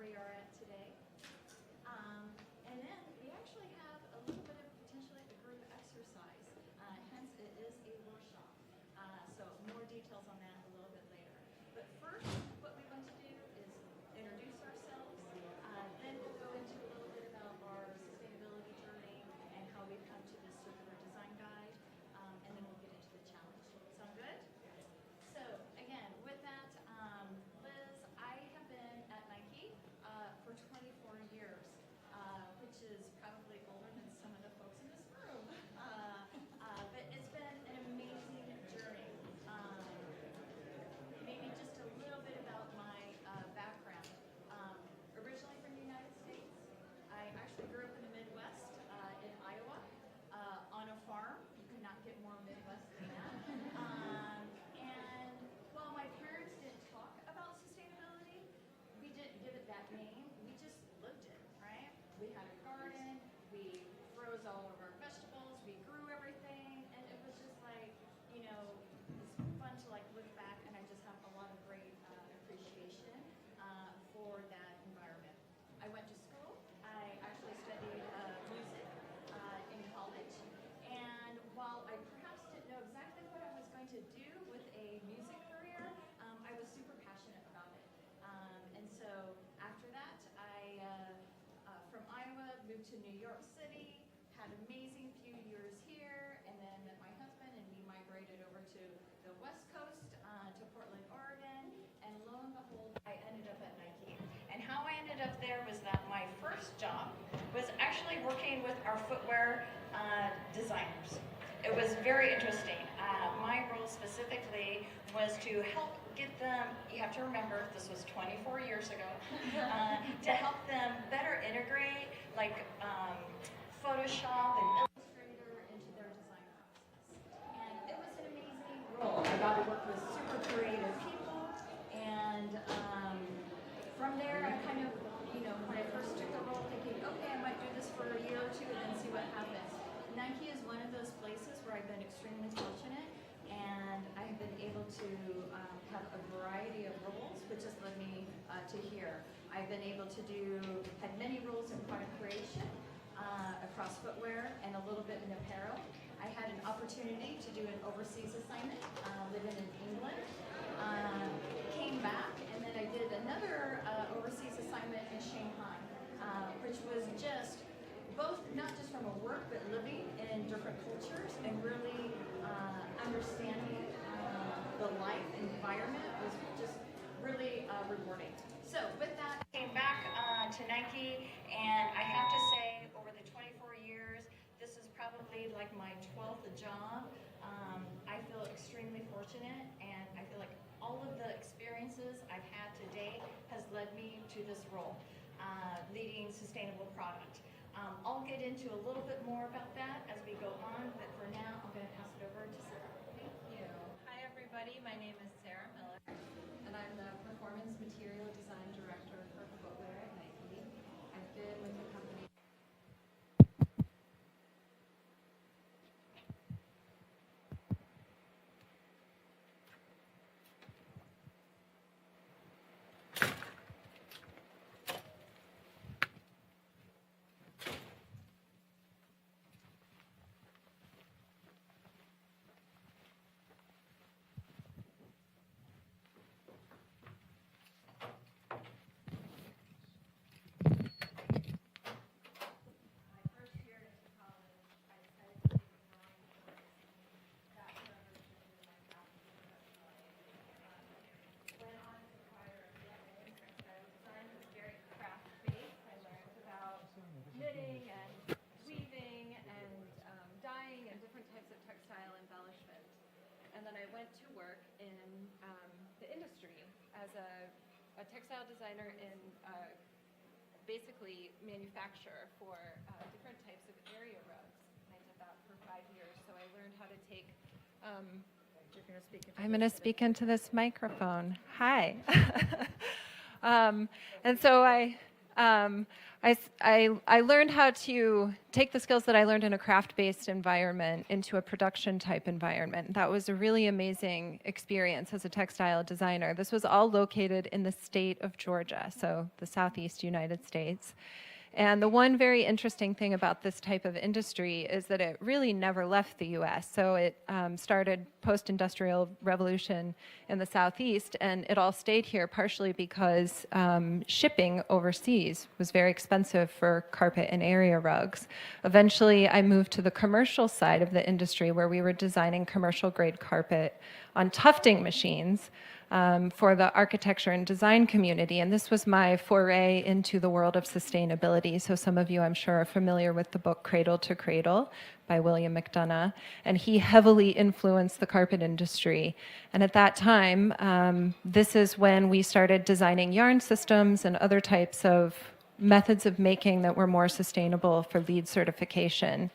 where you're at today. And then we actually have a little bit of potentially a group exercise. Hence, it is a workshop. So more details on that a little bit later. But first, what we want to do is introduce ourselves. Then we'll go into a little bit about our sustainability journey and how we've come to this circular design guide. And then we'll get into the challenge. Sound good? So again, with that, Liz, I have been at Nike for 24 years, which is probably older than some of the folks in this room. But it's been an amazing journey. Maybe just a little bit about my background. Originally from the United States, I actually grew up in the Midwest in Iowa on a farm. You could not get more Midwest than that. And while my parents didn't talk about sustainability, we didn't give it that name. We just lived it, right? We had a garden. We froze all of our vegetables. We grew everything, and it was just like, you know, it's fun to like look back, and I just have a lot of great appreciation for that environment. I went to school. I actually studied music in college, and while I perhaps didn't know exactly what I was going to do with a music career, I was super passionate about it. And so after that, I, from Iowa, moved to New York City, had an amazing few years here, and then met my husband, and we migrated over to the West Coast, to Portland, Oregon, and lo and behold, I ended up at Nike. And how I ended up there was that my first job was actually working with our footwear designers. It was very interesting. My role specifically was to help get them, you have to remember, this was 24 years ago, to help them better integrate like Photoshop and Illustrator into their design process. And it was an amazing role. I got to work with super creative people, and from there I kind of, you know, when I first took the role thinking, okay, I might do this for a year or two and then see what happens. Nike is one of those places where I've been extremely fortunate, and I have been able to have a variety of roles, which has led me to here. I've been able to had many roles in product creation across footwear and a little bit in apparel. I had an opportunity to do an overseas assignment, living in England. Came back, and then I did another overseas assignment in Shanghai, which was just both not just from a work, but living in different cultures and really understanding the life environment was just really rewarding. So with that, I came back to Nike, and I have to say, over the 24 years, this is probably like my 12th job. I feel extremely fortunate, and I feel like all of the experiences I've had today has led me to this role, leading sustainable product. I'll get into a little bit more about that as we go on, but for now, I'm going to pass it over to Sarah. Thank you. Hi, everybody. My name is Sarah Miller, and I'm the Performance Material Design Director for footwear at Nike. I've been with the company. I went to work in the industry as a textile designer in basically manufacture for different types of area rugs. I did that for 5 years, so I learned how to take. You're going to speak into I'm going to speak into this microphone. Hi. And so I I learned how to take the skills that I learned in a craft-based environment into a production-type environment. That was a really amazing experience as a textile designer. This was all located in the state of Georgia, so the southeast United States. And the one very interesting thing about this type of industry is that it really never left the US. So it started post-industrial revolution in the Southeast, and it all stayed here partially because shipping overseas was very expensive for carpet and area rugs. Eventually, I moved to the commercial side of the industry where we were designing commercial grade carpet on tufting machines for the architecture and design community. And this was my foray into the world of sustainability. So some of you, I'm sure, are familiar with the book Cradle to Cradle by William McDonough. And he heavily influenced the carpet industry. And at that time, this is when we started designing yarn systems and other types of methods of making that were more sustainable for LEED certification.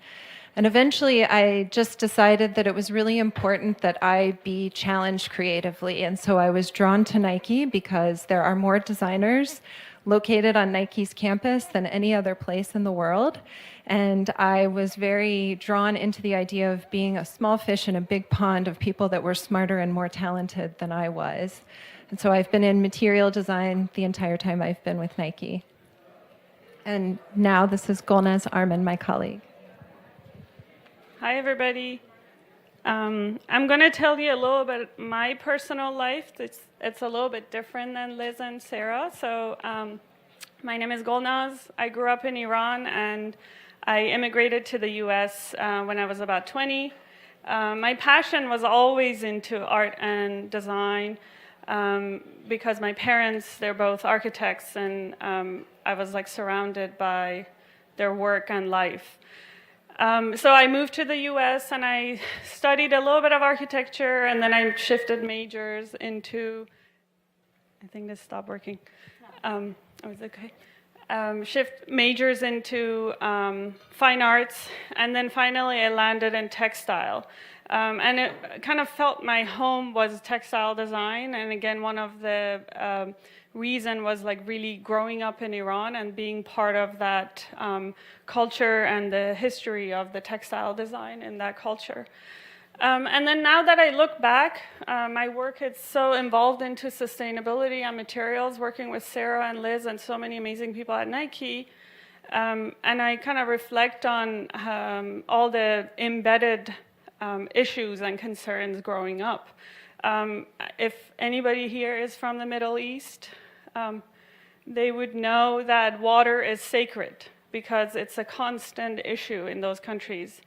And eventually, I just decided that it was really important that I be challenged creatively. And so I was drawn to Nike because there are more designers located on Nike's campus than any other place in the world. And I was very drawn into the idea of being a small fish in a big pond of people that were smarter and more talented than I was. And so I've been in material design the entire time I've been with Nike. And now this is Golnaz Arman, my colleague. Hi, everybody. I'm going to tell you a little bit my personal life. It's a little bit different than Liz and Sarah. So my name is Golnaz. I grew up in Iran, and I immigrated to the US when I was about 20. My passion was always into art and design because my parents, they're both architects, and I was like surrounded by their work and life. So I moved to the US and I studied a little bit of architecture, and then I shifted majors into, I think this stopped working. Oh, it's okay. Shift majors into fine arts, and then finally I landed in textile. And it kind of felt my home was textile design, and again, one of the reason was like really growing up in Iran and being part of that culture and the history of the textile design in that culture. And then now that I look back, my work is so involved into sustainability and materials, working with Sarah and Liz and so many amazing people at Nike. And I kind of reflect on all the embedded issues and concerns growing up. If anybody here is from the Middle East, they would know that water is sacred because it's a constant issue in those countries.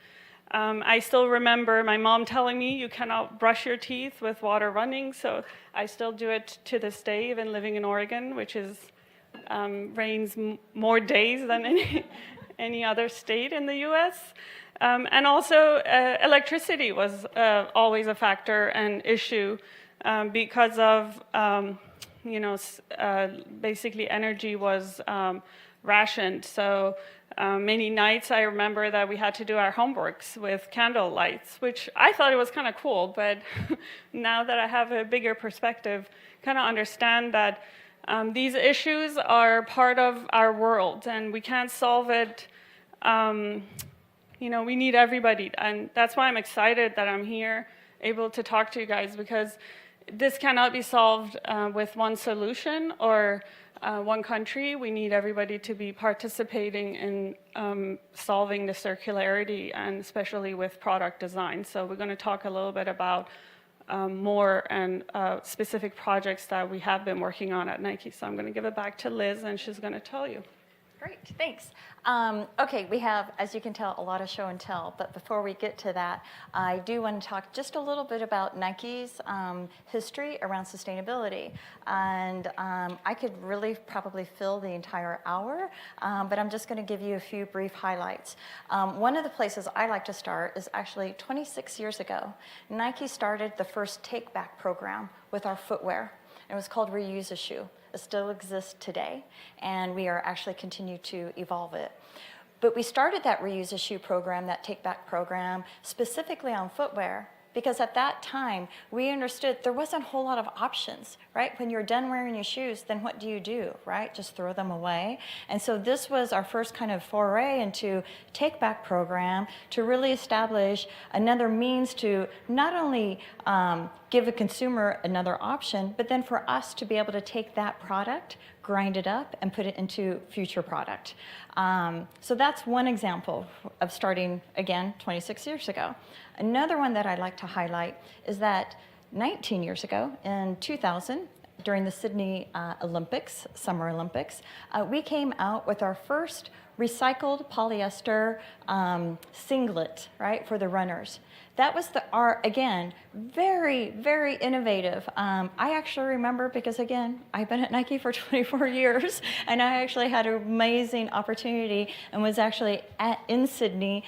I still remember my mom telling me you cannot brush your teeth with water running, so I still do it to this day, even living in Oregon, which is rains more days than any other state in the US. And also, electricity was always a factor and issue because of, basically energy was rationed. So many nights I remember that we had to do our homeworks with candle lights, which I thought it was kind of cool, but now that I have a bigger perspective, kind of understand that these issues are part of our world and we can't solve it. We need everybody, and that's why I'm excited that I'm here, able to talk to you guys, because this cannot be solved with one solution or one country. We need everybody to be participating in solving the circularity, and especially with product design. So we're going to talk a little bit about more and specific projects that we have been working on at Nike. So I'm going to give it back to Liz, and she's going to tell you. Great, thanks. Okay, we have, as you can tell, a lot of show and tell, but before we get to that, I do want to talk just a little bit about Nike's history around sustainability. And I could really probably fill the entire hour, but I'm just going to give you a few brief highlights. One of the places I like to start is actually 26 years ago. Nike started the first take-back program with our footwear. It was called Reuse a Shoe. It still exists today, and we are actually continue to evolve it. But we started that Reuse a Shoe program, that take-back program, specifically on footwear, Because at that time, we understood there wasn't a whole lot of options, right? When you're done wearing your shoes, then what do, right? Just throw them away. And so this was our first kind of foray into take-back program to really establish another means to not only give a consumer another option, but then for us to be able to take that product, grind it up, and put it into future product. So that's one example of starting, again, 26 years ago. Another one that I'd like to highlight is that 19 years ago, in 2000, during the Sydney Olympics, Summer Olympics, we came out with our first recycled polyester singlet, right, for the runners. That was again, very, very innovative. I actually remember because, again, I've been at Nike for 24 years, and I actually had an amazing opportunity and was actually in Sydney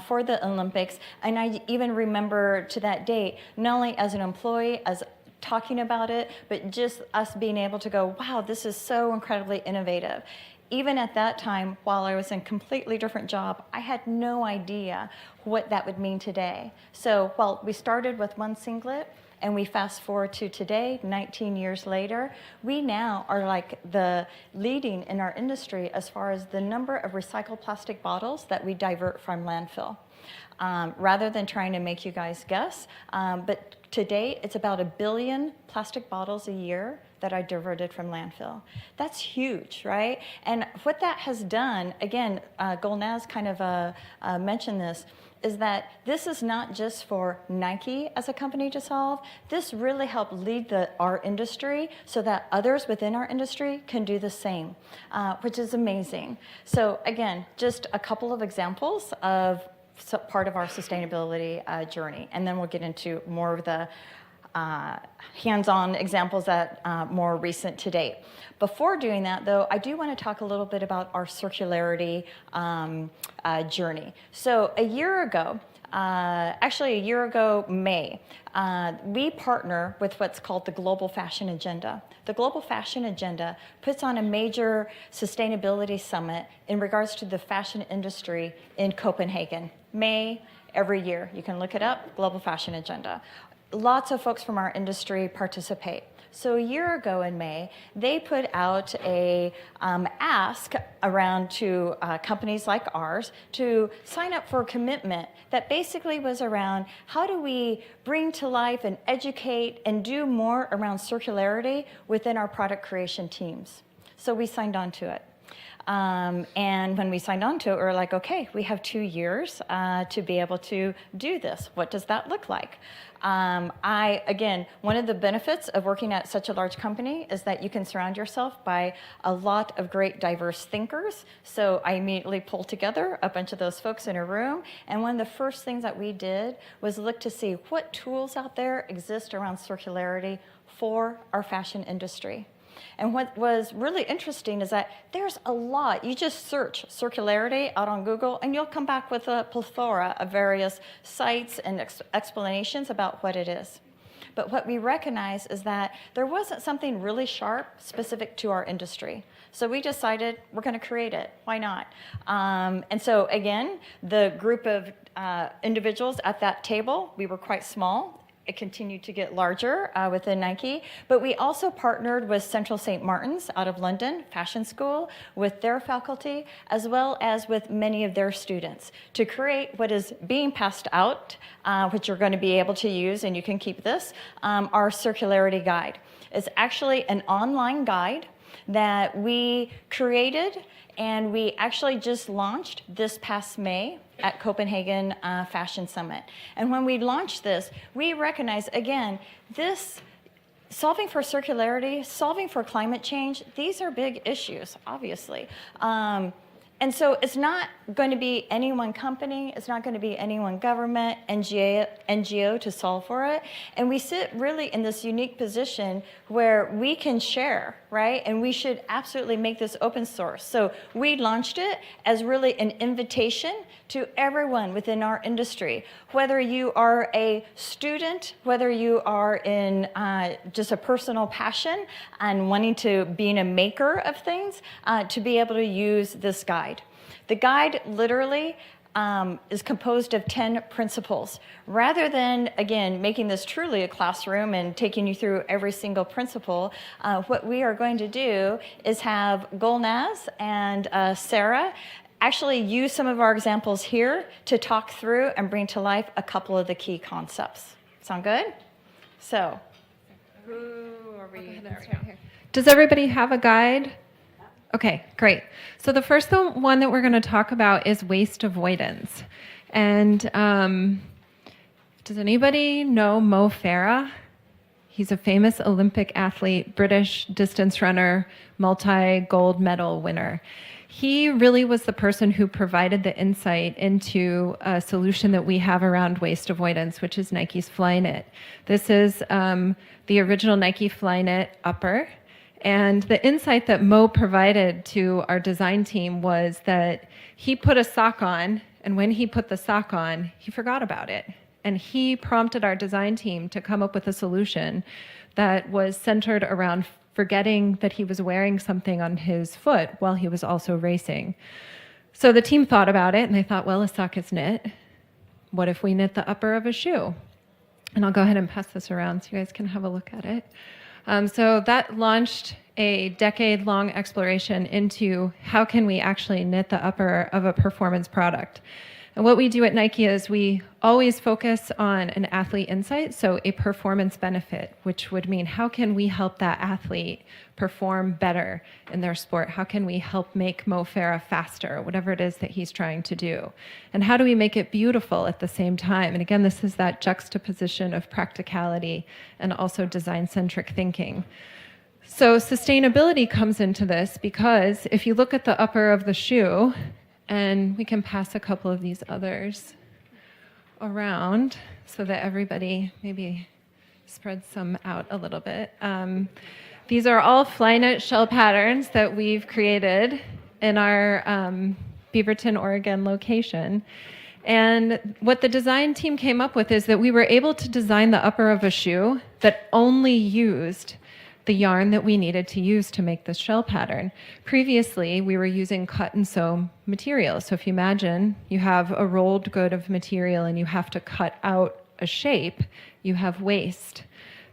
for the Olympics. And I even remember to that date, not only as an employee, as talking about it, but just us being able to go, wow, this is so incredibly innovative. Even at that time, while I was in a completely different job, I had no idea what that would mean today. So while we started with one singlet, and we fast forward to today, 19 years later, we now are like the leading in our industry as far as the number of recycled plastic bottles that we divert from landfill. Rather than trying to make you guys guess, but to date, it's about 1 billion plastic bottles a year that are diverted from landfill. That's huge, right? And what that has done, again, Golnaz kind of mentioned this, is that this is not just for Nike as a company to solve. This really helped lead our industry so that others within our industry can do the same, which is amazing. So again, just a couple of examples of part of our sustainability journey, and then we'll get into more of the hands-on examples that more recent to date. Before doing that, though, I do want to talk a little bit about our circularity journey. So a year ago, May, we partner with what's called the Global Fashion Agenda. The Global Fashion Agenda puts on a major sustainability summit in regards to the fashion industry in Copenhagen, May every year. You can look it up, Global Fashion Agenda. Lots of folks from our industry participate. So a year ago in May, they put out a ask around to companies like ours to sign up for a commitment that basically was around how do we bring to life and educate and do more around circularity within our product creation teams. So we signed on to it. And when we signed on to it, we were like, okay, we have 2 years to be able to do this. What does that look like? Again, one of the benefits of working at such a large company is that you can surround yourself by a lot of great diverse thinkers. So I immediately pulled together a bunch of those folks in a room. And one of the first things that we did was look to see what tools out there exist around circularity for our fashion industry. And what was really interesting is that there's a lot. You just search circularity out on Google, and you'll come back with a plethora of various sites and explanations about what it is. But what we recognize is that there wasn't something really sharp specific to our industry. So we decided we're going to create it. Why not? And so again, the group of individuals at that table, we were quite small. It continued to get larger within Nike, but we also partnered with Central St. Martin's out of London, fashion school, with their faculty, as well as with many of their students to create what is being passed out, which you're going to be able to use, and you can keep this, our circularity guide. It's actually an online guide that we created, and we actually just launched this past May at Copenhagen Fashion Summit. And when we launched this, we recognize, again, this solving for circularity, solving for climate change, these are big issues, obviously. And so it's not going to be any one company, it's not going to be any one government, NGO to solve for it. And we sit really in this unique position where we can share, right? And we should absolutely make this open source. So we launched it as really an invitation to everyone within our industry, whether you are a student, whether you are in just a personal passion and wanting to being a maker of things, to be able to use this guide. The guide literally is composed of 10 principles. Rather than, again, making this truly a classroom and taking you through every single principle, what we are going to do is have Gulnaz and Sarah actually use some of our examples here to talk through and bring to life a couple of the key concepts. Sound good? So, who are we? Does everybody have a guide? Okay, great. So the first one that we're going to talk about is waste avoidance. And does anybody know Mo Farah? He's a famous Olympic athlete, British distance runner, multi-gold medal winner. He really was the person who provided the insight into a solution that we have around waste avoidance, which is Nike's Flyknit. This is the original Nike Flyknit upper. And the insight that Mo provided to our design team was that he put a sock on, and when he put the sock on, he forgot about it. And he prompted our design team to come up with a solution that was centered around forgetting that he was wearing something on his foot while he was also racing. So the team thought about it, and they thought, well, a sock is knit. What if we knit the upper of a shoe? And I'll go ahead and pass this around so you guys can have a look at it. So that launched a decade-long exploration into how can we actually knit the upper of a performance product. And what we do at Nike is we always focus on an athlete insight, so a performance benefit, which would mean how can we help that athlete perform better in their sport? How can we help make Mo Farah faster, whatever it is that he's trying to do? And how do we make it beautiful at the same time? And again, this is that juxtaposition of practicality and also design-centric thinking. So sustainability comes into this because if you look at the upper of the shoe, and we can pass a couple of these others around so that everybody maybe spreads some out a little bit. These are all Flyknit shell patterns that we've created in our Beaverton, Oregon location. And what the design team came up with is that we were able to design the upper of a shoe that only used the yarn that we needed to use to make this shell pattern. Previously, we were using cut and sew materials. So if you imagine you have a rolled good of material and you have to cut out a shape, you have waste.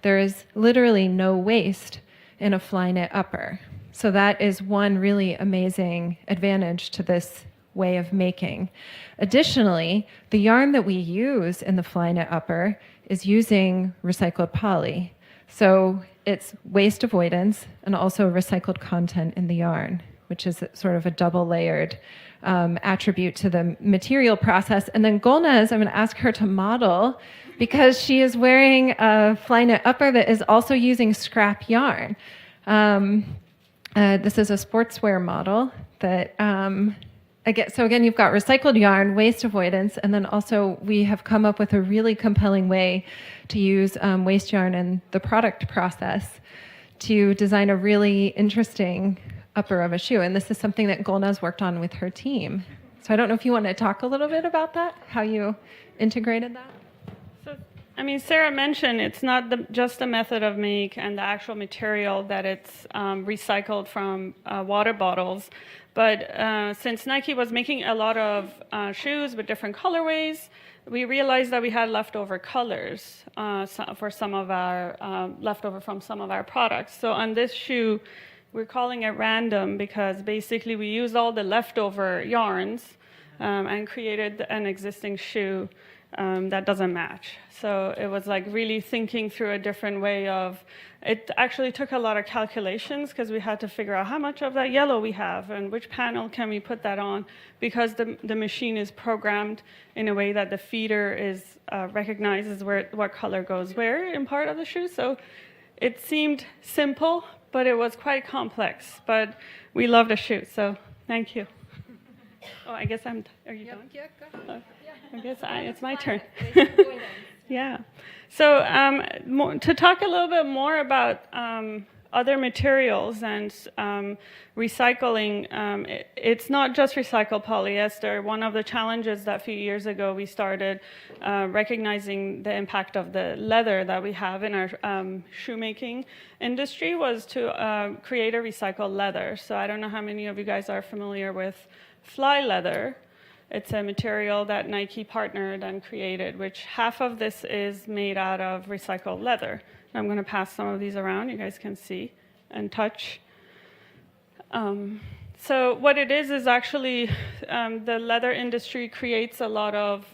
There is literally no waste in a Flyknit upper. So that is one really amazing advantage to this way of making. Additionally, the yarn that we use in the Flyknit upper is using recycled poly. So it's waste avoidance and also recycled content in the yarn, which is sort of a double-layered attribute to the material process. And then Gulnaz, I'm going to ask her to model because she is wearing a Flyknit upper that is also using scrap yarn. This is a sportswear model that again, you've got recycled yarn, waste avoidance, and then also we have come up with a really compelling way to use waste yarn in the product process to design a really interesting upper of a shoe. And this is something that Gulnaz worked on with her team. So I don't know if you want to talk a little bit about that, how you integrated that? So, I mean, Sarah mentioned it's not just the method of make and the actual material that it's recycled from water bottles. But since Nike was making a lot of shoes with different colorways, we realized that we had leftover colors for some of our leftover from some of our products. So on this shoe, we're calling it random because basically we used all the leftover yarns and created an existing shoe that doesn't match. So it was like really thinking through a different way of, it actually took a lot of calculations because we had to figure out how much of that yellow we have and which panel can we put that on, because the machine is programmed in a way that the feeder is recognizes what color goes where in part of the shoe. So it seemed simple, but it was quite complex. But we love the shoe, so thank you. Oh, I guess are you done? Yeah, go ahead. I guess it's my turn. Yeah. So to talk a little bit more about other materials and recycling, it's not just recycled polyester. One of the challenges that a few years ago we started recognizing the impact of the leather that we have in our shoemaking industry was to create a recycled leather. So I don't know how many of you guys are familiar with fly leather. It's a material that Nike partnered and created, which half of this is made out of recycled leather. I'm going to pass some of these around. You guys can see and touch. So what it is actually the leather industry creates a lot of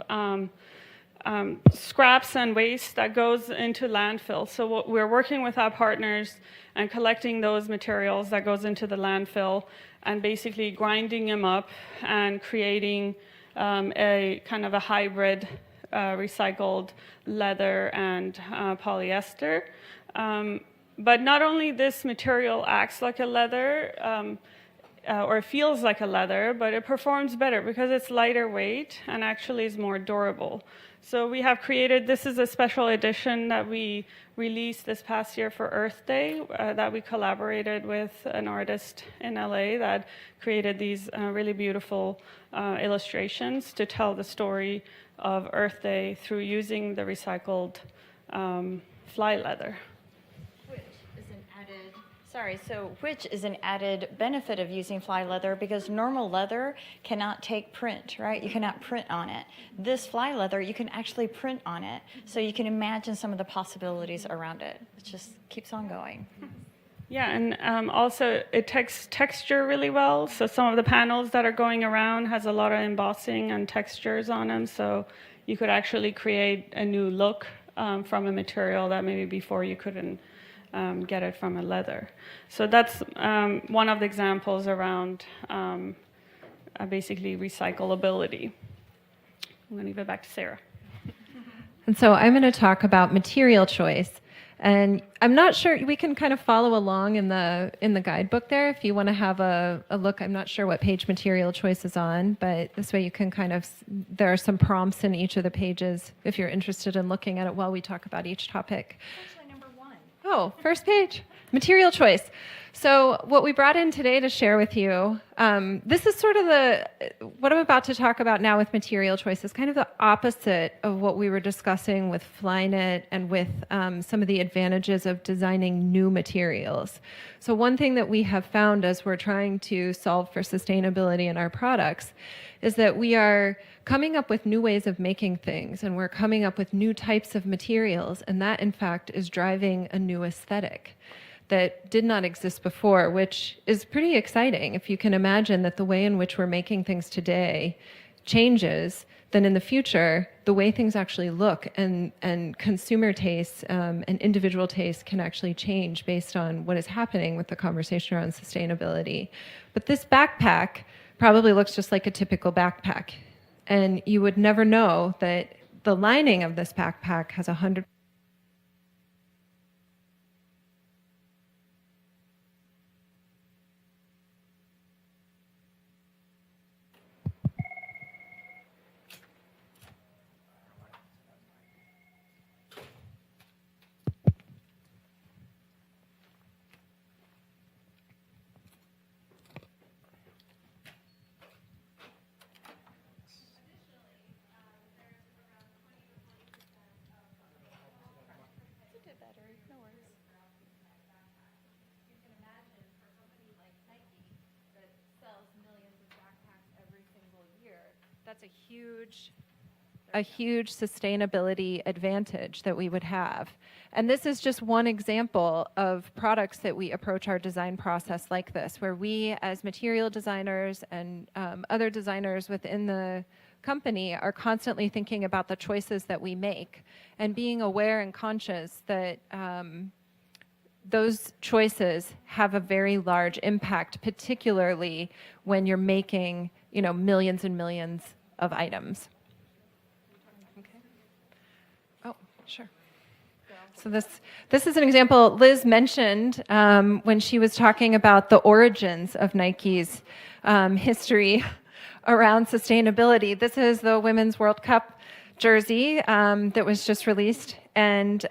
scraps and waste that goes into landfill. So what we're working with our partners and collecting those materials that goes into the landfill and basically grinding them up and creating a kind of a hybrid recycled leather and polyester. But not only this material acts like a leather, or feels like a leather, but it performs better because it's lighter weight and actually is more durable. So we have created, this is a special edition that we released this past year for Earth Day, that we collaborated with an artist in LA that created these really beautiful illustrations to tell the story of Earth Day through using the recycled fly leather. Which is an added benefit of using fly leather, because normal leather cannot take print, right? You cannot print on it. This fly leather, you can actually print on it. So you can imagine some of the possibilities around it. It just keeps on going. Yeah, and also it takes texture really well. So some of the panels that are going around has a lot of embossing and textures on them. So you could actually create a new look from a material that maybe before you couldn't get it from a leather. So that's one of the examples around basically recyclability. I'm going to give it back to Sarah. And so I'm going to talk about material choice. And I'm not sure, we can kind of follow along in the guidebook there if you want to have a look. I'm not sure what page material choice is on, but this way you can kind of, there are some prompts in each of the pages if you're interested in looking at it while we talk about each topic. Oh, first page, material choice. So what we brought in today to share with you, this is sort of what I'm about to talk about now with material choice is kind of the opposite of what we were discussing with Flyknit and with some of the advantages of designing new materials. So one thing that we have found as we're trying to solve for sustainability in our products is that we are coming up with new ways of making things, and we're coming up with new types of materials, and that in fact is driving a new aesthetic that did not exist before, which is pretty exciting. If you can imagine that the way in which we're making things today changes, then in the future, the way things actually look and consumer tastes and individual tastes can actually change based on what is happening with the conversation around sustainability. But this backpack probably looks just like a typical backpack. And you would never know that the lining of this backpack has 100% that's a huge sustainability advantage that we would have. And this is just one example of products that we approach our design process like this, where we as material designers and other designers within the company are constantly thinking about the choices that we make and being aware and conscious that those choices have a very large impact, particularly when you're making, millions and millions of items. Okay. Oh, sure. So this is an example Liz mentioned when she was talking about the origins of Nike's history around sustainability. This is the Women's World Cup jersey that was just released, and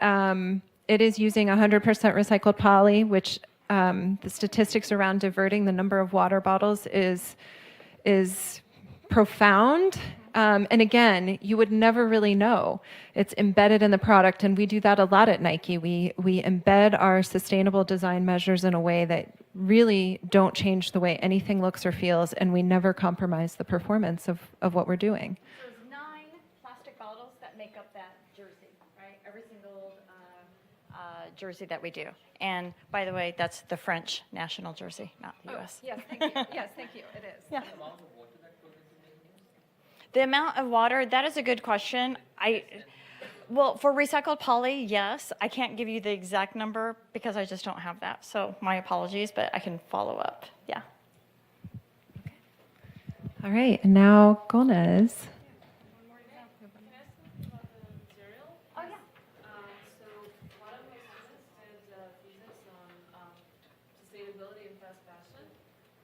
it is using 100% recycled poly, which the statistics around diverting the number of water bottles is profound. And again, you would never really know. It's embedded in the product, and we do that a lot at Nike. We embed our sustainable design measures in a way that really don't change the way anything looks or feels, and we never compromise the performance of what we're doing. There's 9 plastic bottles that make up that jersey, right? Every single jersey that we do. And by the way, that's the French national jersey, not the U.S. Yes, thank you. Yes, thank you. It is. Yeah. The amount of water, that is a good question. Well, for recycled poly, yes. I can't give you the exact number because I just don't have that. So my apologies, but I can follow up. Yeah. All right, and now Gomez. Oh, yeah. So one of my students did a thesis on sustainability and fast fashion,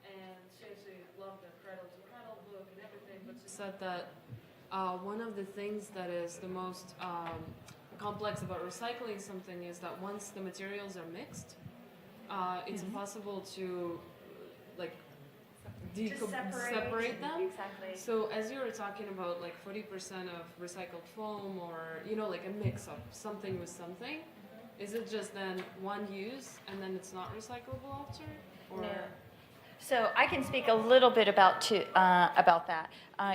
and she actually loved the cradle to cradle book and everything, but she said that one of the things that is the most complex about recycling something is that once the materials are mixed, it's impossible to like separate them. Exactly. So as you were talking about like 40% of recycled foam, or like a mix of something with something, is it just then one use and then it's not recyclable after? Or No. So I can speak a little bit about that.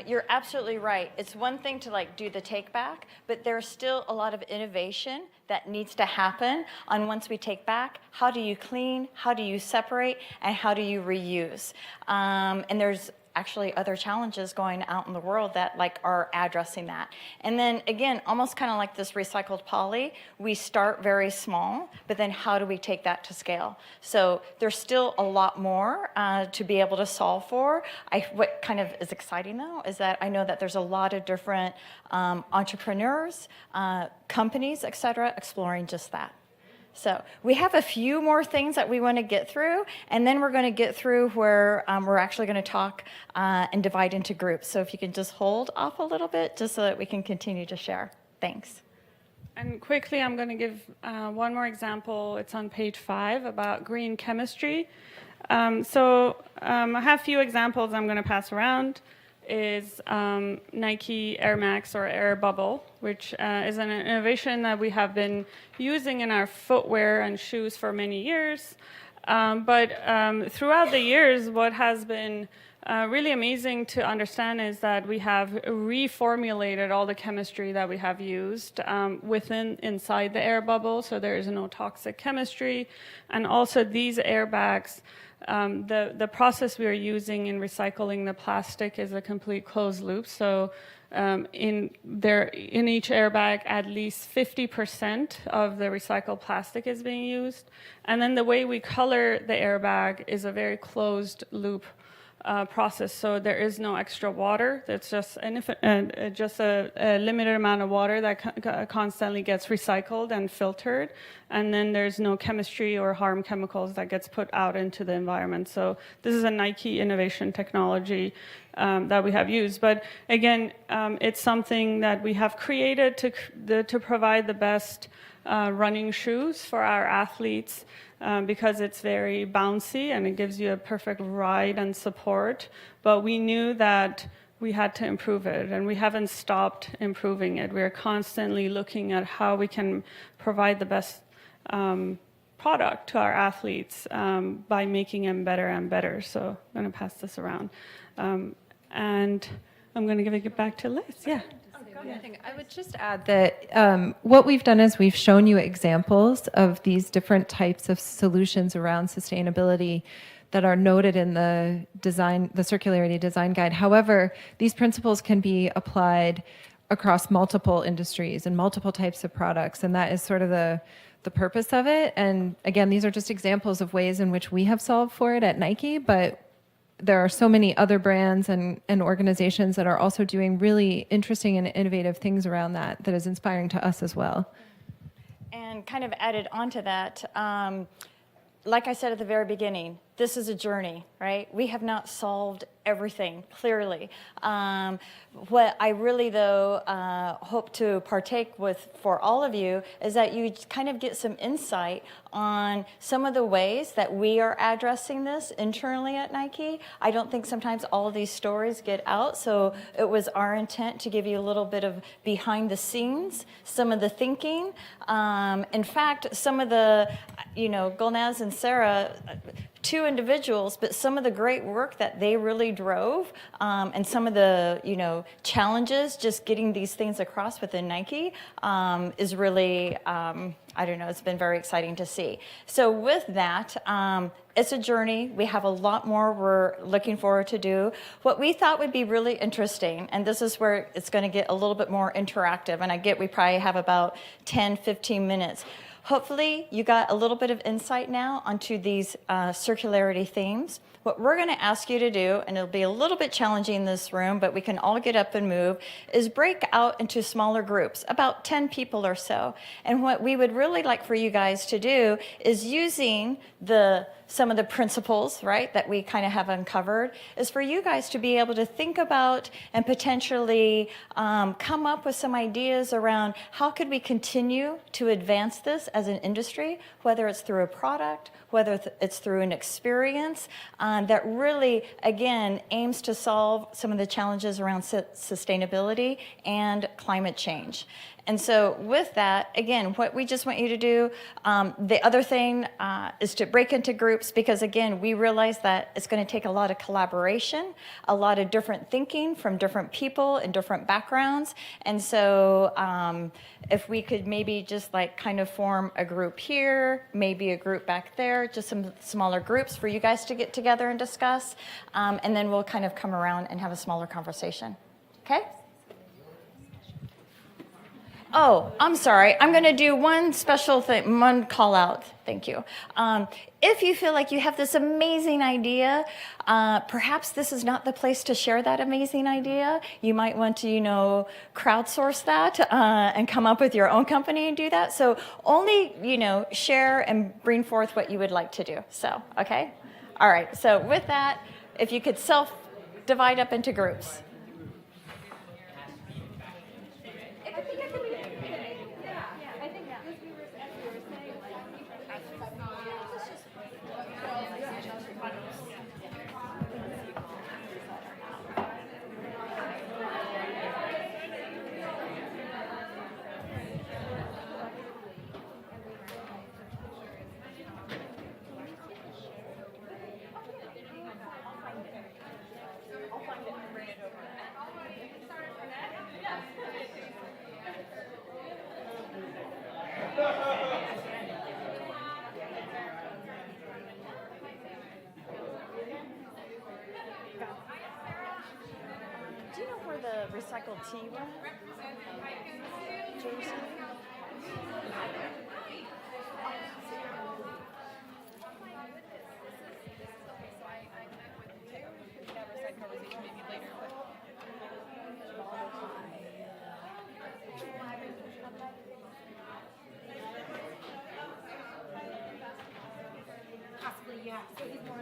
You're absolutely right. It's one thing to like do the take back, but there's still a lot of innovation that needs to happen on once we take back. How do you clean? How do you separate? And how do you reuse? And there's actually other challenges going out in the world that like are addressing that. And then again, almost kind of like this recycled poly, we start very small, but then how do we take that to scale? So there's still a lot more to be able to solve for. What kind of is exciting though is that I know that there's a lot of different entrepreneurs, companies, et cetera, exploring just that. So we have a few more things that we want to get through, and then we're going to get through where we're actually going to talk and divide into groups. So if you can just hold off a little bit, just so that we can continue to share. Thanks. And quickly, I'm going to give one more example. It's on page 5 about green chemistry. I have a few examples I'm going to pass around. Is Nike Air Max or Air Bubble, which is an innovation that we have been using in our footwear and shoes for many years. But throughout the years, what has been really amazing to understand is that we have reformulated all the chemistry that we have used inside the air bubble, so there is no toxic chemistry. And also these airbags, the process we are using in recycling the plastic is a complete closed loop. So in each airbag, at least 50% of the recycled plastic is being used. And then the way we color the airbag is a very closed loop process. So there is no extra water. It's just a limited amount of water that constantly gets recycled and filtered. And then there's no chemistry or harm chemicals that gets put out into the environment. So this is a Nike innovation technology that we have used. But again, it's something that we have created to provide the best running shoes for our athletes. Because it's very bouncy and it gives you a perfect ride and support. But we knew that we had to improve it, and we haven't stopped improving it. We're constantly looking at how we can provide the best product to our athletes by making them better and better. So I'm going to pass this around. And I'm going to give it back to Liz. Yeah. I would just add that what we've done is we've shown you examples of these different types of solutions around sustainability that are noted in the circularity design guide. However, these principles can be applied across multiple industries and multiple types of products, and that is sort of the purpose of it. And again, these are just examples of ways in which we have solved for it at Nike, but there are so many other brands and organizations that are also doing really interesting and innovative things around that is inspiring to us as well. And kind of added onto that, like I said at the very beginning, this is a journey, right? We have not solved everything, clearly. What I really, though, hope to partake with for all of you is that you kind of get some insight on some of the ways that we are addressing this internally at Nike. I don't think sometimes all of these stories get out, so it was our intent to give you a little bit of behind the scenes, some of the thinking. In fact, some of the, Gulnaz and Sarah, two individuals, but some of the great work that they really drove, and some of the challenges just getting these things across within Nike is really it's been very exciting to see. So with that, it's a journey. We have a lot more we're looking forward to do. What we thought would be really interesting, and this is where it's going to get a little bit more interactive, and I get we probably have about 10, 15 minutes. Hopefully, you got a little bit of insight now onto these circularity themes. What we're going to ask you to do, and it'll be a little bit challenging in this room, but we can all get up and move, is break out into smaller groups, about 10 people or so. And what we would really like for you guys to do is using some of the principles, right, that we kind of have uncovered, is for you guys to be able to think about and potentially come up with some ideas around how could we continue to advance this as an industry, whether it's through a product, whether it's through an experience that really, again, aims to solve some of the challenges around sustainability and climate change. And so with that, again, what we just want you to do, the other thing is to break into groups, because again, we realize that it's going to take a lot of collaboration, a lot of different thinking from different people and different backgrounds. And so if we could maybe just kind of form a group here, maybe a group back there, just some smaller groups for you guys to get together and discuss. And then we'll kind of come around and have a smaller conversation. Okay? Oh, I'm sorry. I'm going to do one special thing, one call out. Thank you. If you feel like you have this amazing idea, perhaps this is not the place to share that amazing idea. You might want to, crowdsource that and come up with your own company and do that. So only, share and bring forth what you would like to do. So, okay? All right. So with that, if you could self-divide up into groups. Do you know where the recycled tea went? Possibly, yeah. So he's more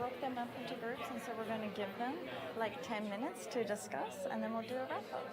broke them up into groups, and so we're going to give them 10 minutes to discuss, and then we'll do a wrap-up.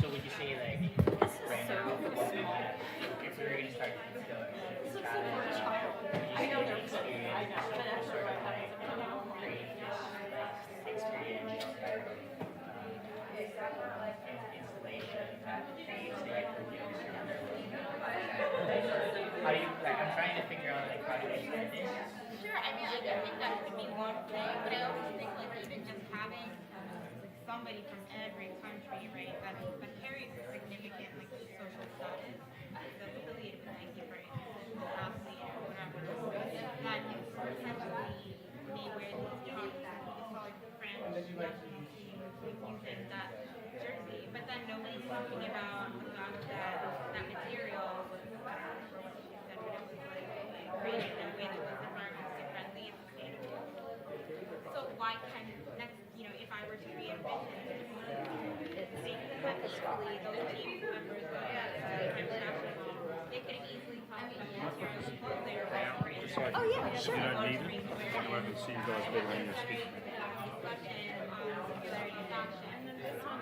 So would you say like right now, if we were going to start to go I know they're sort of like create experiential type of installation that creates like how do you like I'm trying to figure out like how do you extend it? Sure, I mean, I think that could be one thing, but I also think like even just having somebody from every country, right, that carries a significant like social status, the ability to connect different athlete or whatever, that is essentially me wearing these products, like French national team using that jersey, but then nobody's talking about the fact that that material was created in a way that was environmentally friendly and sustainable. So why can next, if I were to re-envision hypothetically those team members of the French national, they could have easily talked about materials and clothing or Oh, yeah, sure. You don't need it. I can see you guys better when you're speaking. discussion on circularity of fashion.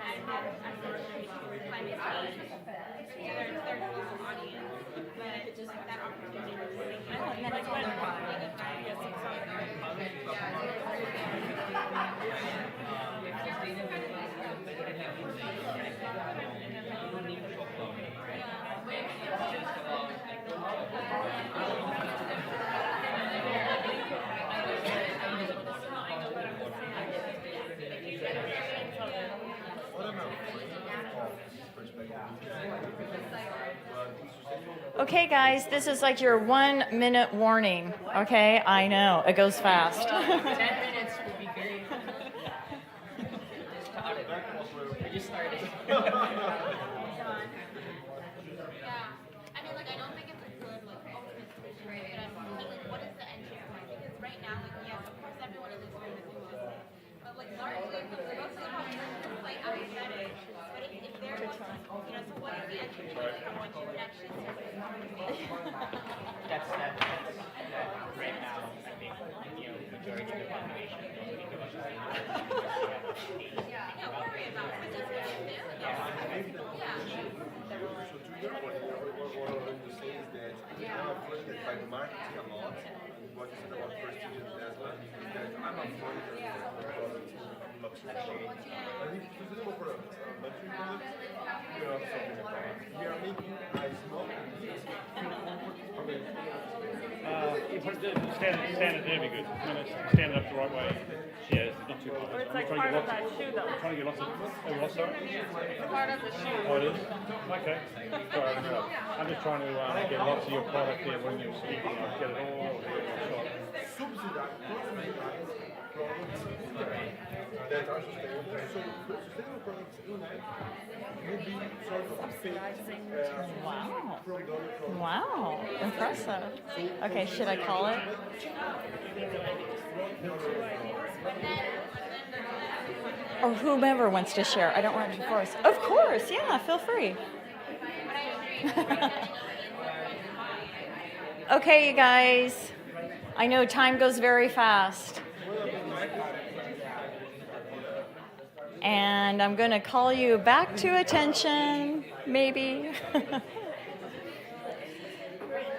I have climate change. There's a global audience, but like that opportunity to think about it. Like, what Okay, guys, this is like your 1 minute warning. Okay, I know, it goes fast. 10 minutes would be great. We just started. Yeah, I mean, like, I don't think it's a good, like, ultimate solution, right? But I'm thinking, like, what is the entry point? Because right now, like, yes, of course, everyone in this room is interested. But, like, largely, most of the population is, like, aesthetic. But if there was, so what is the entry point from what you would actually start with? That's right now, I think, majority of the population don't think about sustainability. Yeah, worry about it. But that's what you do. Yeah. So to your point, what I wanted to say is that I'm afraid that by marketing a lot, and what you said about prestige and Tesla, is that I'm afraid that the product will become luxury. I think sustainable products are luxury products. We are also something about. We are making a small business feel comfortable. Standard there be good. Stand it up the right way. Yeah, it's not too high. Or it's like part of that shoe, though. Trying to get lots of. Oh, what, sorry? It's part of the shoe. Oh, it is? Okay. Sorry, I'm just trying to get lots of your product there when you're speaking. I'll get it all shot. Subsidize products that are sustainable. So sustainable products in life will be sort of subsidizing from the other products. Wow, impressive. Okay, should I call it? Or whomever wants to share. I don't want to force. Of course, yeah, feel free. Okay, you guys. I know time goes very fast. And I'm going to call you back to attention, maybe.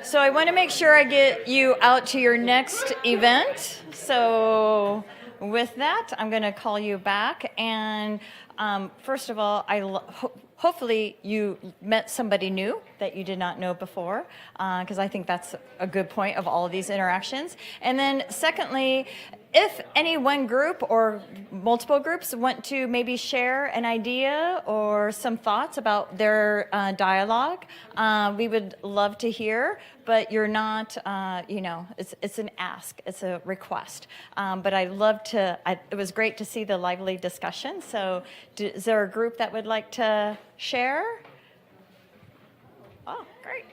So I want to make sure I get you out to your next event. So with that, I'm going to call you back. And first of all, hopefully you met somebody new that you did not know before, because I think that's a good point of all of these interactions. And then secondly, if any one group or multiple groups want to maybe share an idea or some thoughts about their dialogue, we would love to hear, but you're not, it's an ask, it's a request. But I'd love to, it was great to see the lively discussion. So is there a group that would like to share? Oh, great.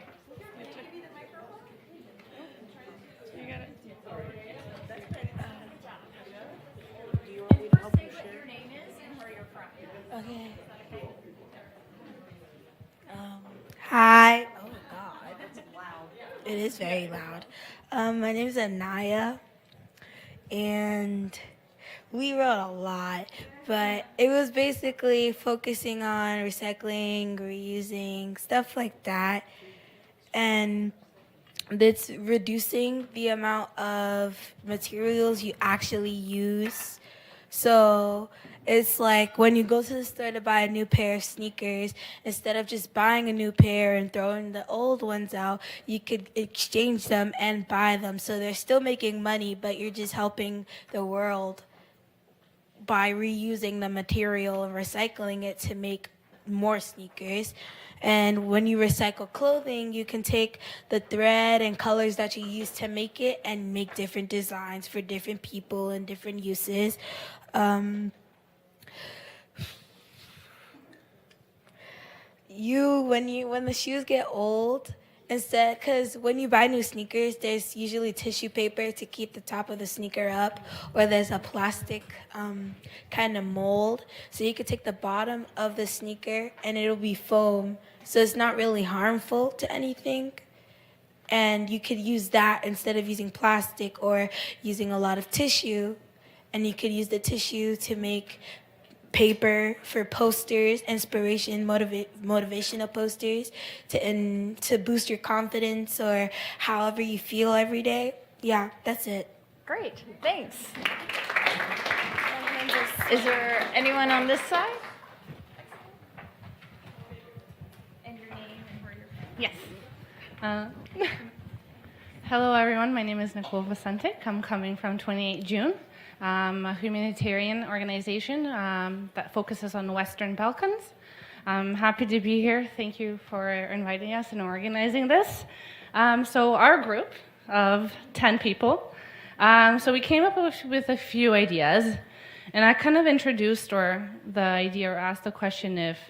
Okay. Hi. Oh God, that's loud. It is very loud. My name is Anaya, and we wrote a lot, but it was basically focusing on recycling, reusing, stuff like that, and it's reducing the amount of materials you actually use. So it's like when you go to the store to buy a new pair of sneakers, instead of just buying a new pair and throwing the old ones out, you could exchange them and buy them. So they're still making money, but you're just helping the world by reusing the material and recycling it to make more sneakers. And when you recycle clothing, you can take the thread and colors that you use to make it and make different designs for different people and different uses. When the shoes get old, instead, because when you buy new sneakers, there's usually tissue paper to keep the top of the sneaker up, or there's a plastic kind of mold. So you could take the bottom of the sneaker and it'll be foam, so it's not really harmful to anything. And you could use that instead of using plastic or using a lot of tissue. And you could use the tissue to make paper for posters, motivational posters to boost your confidence or however you feel every day. Yeah, that's it. Great, thanks. Is there anyone on this side? And your name and where you're from? Yes. Hello, everyone. My name is Nicole Vicentic. I'm coming from 28 June. A humanitarian organization that focuses on the Western Balkans. I'm happy to be here. Thank you for inviting us and organizing this. So our group of 10 people, so we came up with a few ideas, and I kind of introduced the idea or asked the question if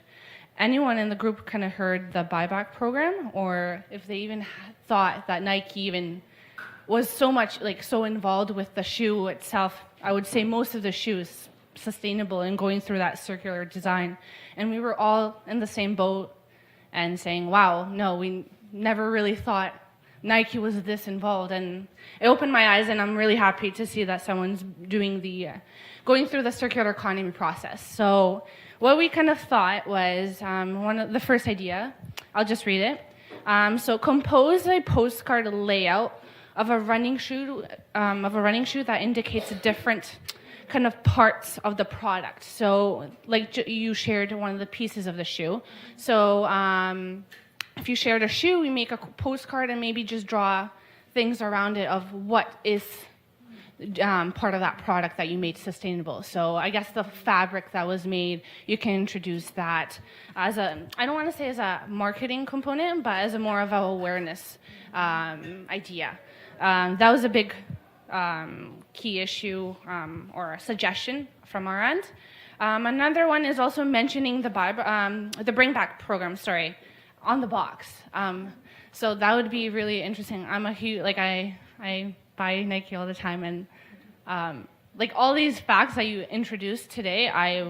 anyone in the group kind of heard the buyback program, or if they even thought that Nike even was so involved with the shoe itself. I would say most of the shoe is sustainable and going through that circular design. And we were all in the same boat and saying, wow, no, we never really thought Nike was this involved. And it opened my eyes, and I'm really happy to see that someone's doing going through the circular economy process. So what we kind of thought was the first idea, I'll just read it. So compose a postcard layout of a running shoe that indicates different kind of parts of the product. So like you shared one of the pieces of the shoe. So if you shared a shoe, we make a postcard and maybe just draw things around it of what is part of that product that you made sustainable. So I guess the fabric that was made, you can introduce that as I don't want to say as a marketing component, but as a more of an awareness idea. That was a big key issue or a suggestion from our end. Another one is also mentioning the bring back program, on the box. So that would be really interesting. I'm a huge, I buy Nike all the time, and all these facts that you introduced today, I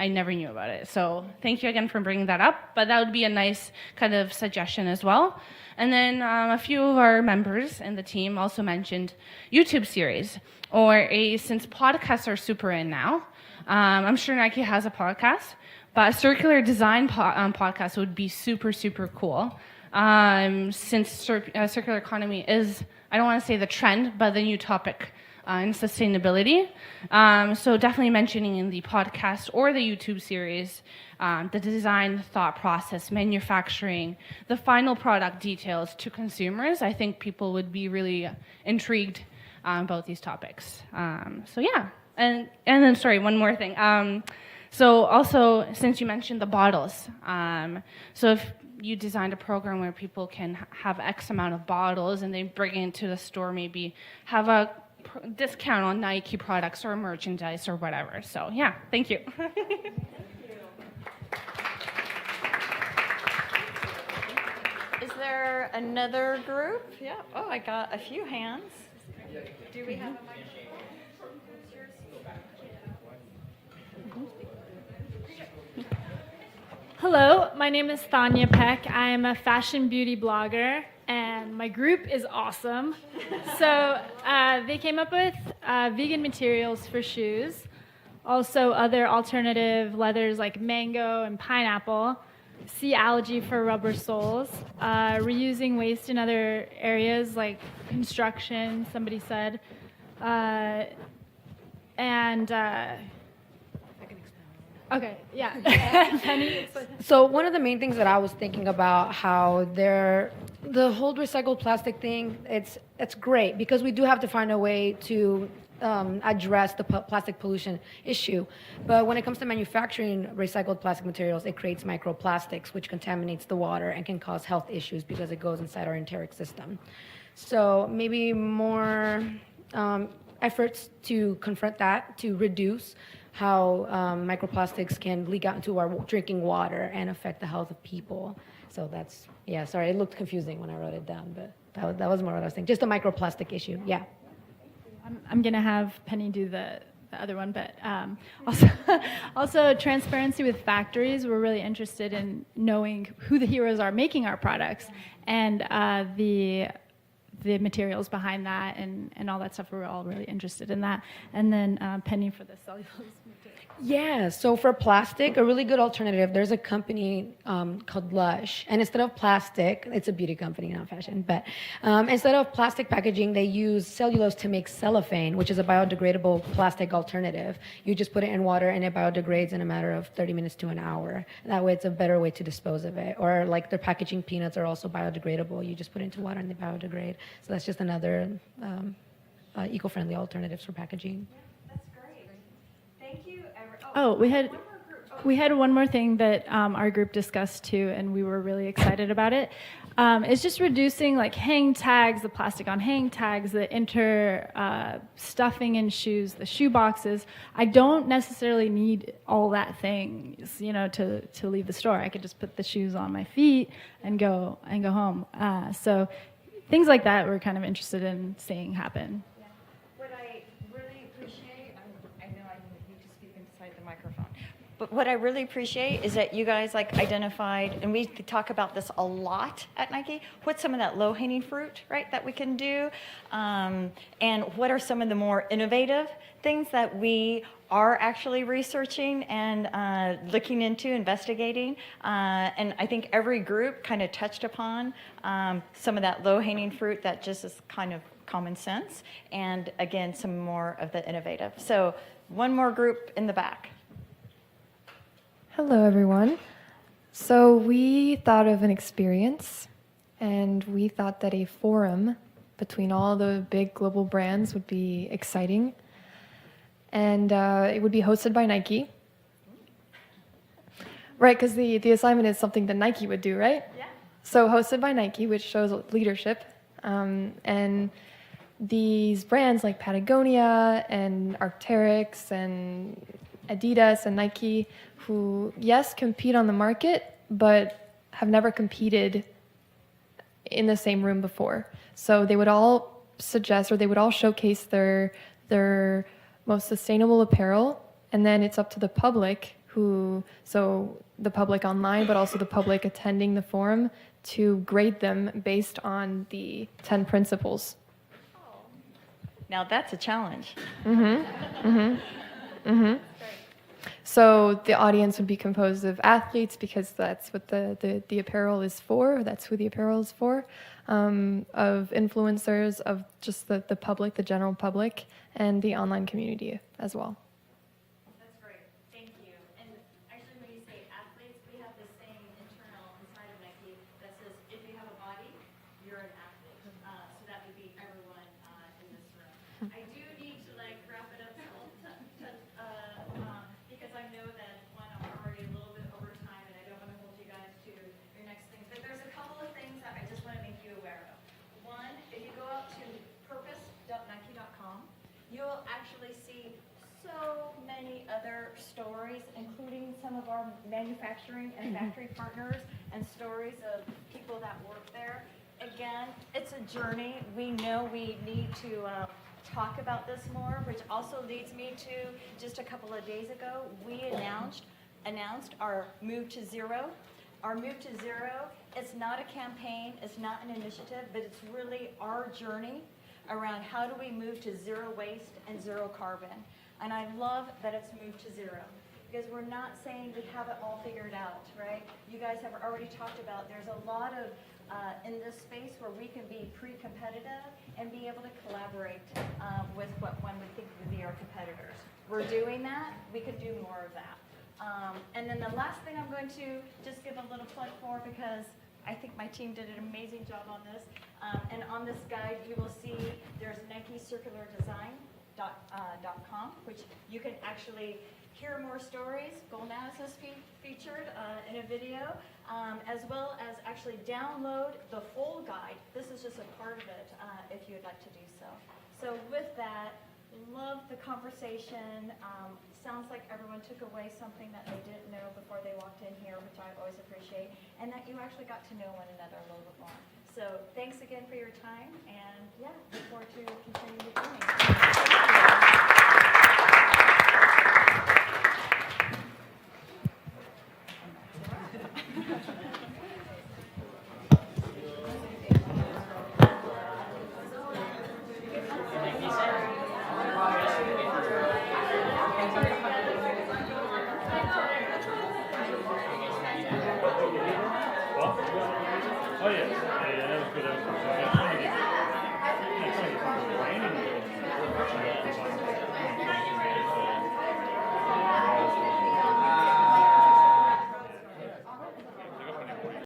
never knew about it. So thank you again for bringing that up, but that would be a nice kind of suggestion as well. And then a few of our members in the team also mentioned YouTube series, since podcasts are super in now, I'm sure Nike has a podcast, but a circular design podcast would be super, super cool. Since circular economy is, I don't want to say the trend, but the new topic and sustainability. So definitely mentioning in the podcast or the YouTube series, the design, the thought process, manufacturing, the final product details to consumers. I think people would be really intrigued about these topics. So yeah, and then sorry, one more thing. So also, since you mentioned the bottles, so if you designed a program where people can have X amount of bottles and they bring it into the store, maybe have a discount on Nike products or merchandise or whatever. So yeah, thank you. Is there another group? Yeah. Oh, I got a few hands. Do we have a microphone? Hello, my name is Thanya Peck. I am a fashion beauty blogger, and my group is awesome. So they came up with vegan materials for shoes, also other alternative leathers like mango and pineapple, sea algae for rubber soles, reusing waste in other areas like construction, somebody said, and okay, yeah. Penny? So one of the main things that I was thinking about how the whole recycled plastic thing, it's great because we do have to find a way to address the plastic pollution issue. But when it comes to manufacturing recycled plastic materials, it creates microplastics, which contaminates the water and can cause health issues because it goes inside our enteric system. So maybe more efforts to confront that, to reduce how microplastics can leak out into our drinking water and affect the health of people. So that's, yeah, sorry, it looked confusing when I wrote it down, but that was more what I was thinking. Just a microplastic issue, yeah. I'm going to have Penny do the other one, but also transparency with factories. We're really interested in knowing who the heroes are making our products and the materials behind that and all that stuff. We're all really interested in that. And then Penny for the cellulose material. Yeah, so for plastic, a really good alternative, there's a company called Lush, and instead of plastic, it's a beauty company, not fashion, but instead of plastic packaging, they use cellulose to make cellophane, which is a biodegradable plastic alternative. You just put it in water and it biodegrades in a matter of 30 minutes to an hour. That way it's a better way to dispose of it. Or like their packaging peanuts are also biodegradable. You just put it into water and they biodegrade. So that's just another eco-friendly alternatives for packaging. Oh, we had one more thing that our group discussed too, and we were really excited about it. It's just reducing like hang tags, the plastic on hang tags, the stuffing in shoes, the shoe boxes. I don't necessarily need all that things, to leave the store. I could just put the shoes on my feet and go home. So things like that we're kind of interested in seeing happen. But what I really appreciate is that you guys identified, and we talk about this a lot at Nike, what's some of that low-hanging fruit, right, that we can do, and what are some of the more innovative things that we are actually researching and looking into, investigating. And I think every group kind of touched upon some of that low-hanging fruit that just is kind of common sense, and again, some more of the innovative. So one more group in the back. Hello, everyone. So we thought of an experience, and we thought that a forum between all the big global brands would be exciting, and it would be hosted by Nike. Right, because the assignment is something that Nike would do, right? Yeah. So hosted by Nike, which shows leadership, and these brands like Patagonia and Arc'teryx and Adidas and Nike, who, yes, compete on the market, but have never competed in the same room before. So they would all suggest, or they would all showcase their most sustainable apparel, and then it's up to the public so the public online, but also the public attending the forum, to grade them based on the 10 principles. Now that's a challenge. So the audience would be composed of athletes because that's what the apparel is for. That's who the apparel is for. Of influencers, of just the public, the general public, and the online community as well. That's great. Thank you. And actually, when you say athletes, we have this saying internal inside of Nike that says, if you have a body, you're an athlete. So that would be everyone in this room. I do need to wrap it up because I know that I'm already a little bit over time and I don't want to hold you guys to your next things. But there's a couple of things that I just want to make you aware of. One, if you go out to purpose.nike.com, you'll actually see so many other stories, including some of our manufacturing and factory partners and stories of people that work there. Again, it's a journey. We know we need to talk about this more, which also leads me to just a couple of days ago, we announced our Move to Zero. Our Move to Zero, it's not a campaign, it's not an initiative, but it's really our journey around how do we move to zero waste and zero carbon. And I love that it's moved to zero because we're not saying we have it all figured out, right? You guys have already talked about there's a lot of in this space where we can be pre-competitive and be able to collaborate with what one would think would be our competitors. We're doing that. We could do more of that. And then the last thing I'm going to just give a little plug for because I think my team did an amazing job on this. And on this guide, you will see there's NikeCircularDesign.com, which you can actually hear more stories. Golnaz is featured in a video, as well as actually download the full guide. This is just a part of it if you'd like to do so. So with that, love the conversation. Sounds like everyone took away something that they didn't know before they walked in here, which I always appreciate, and that you actually got to know one another a little bit more. So thanks again for your time, and yeah, look forward to continuing the journey.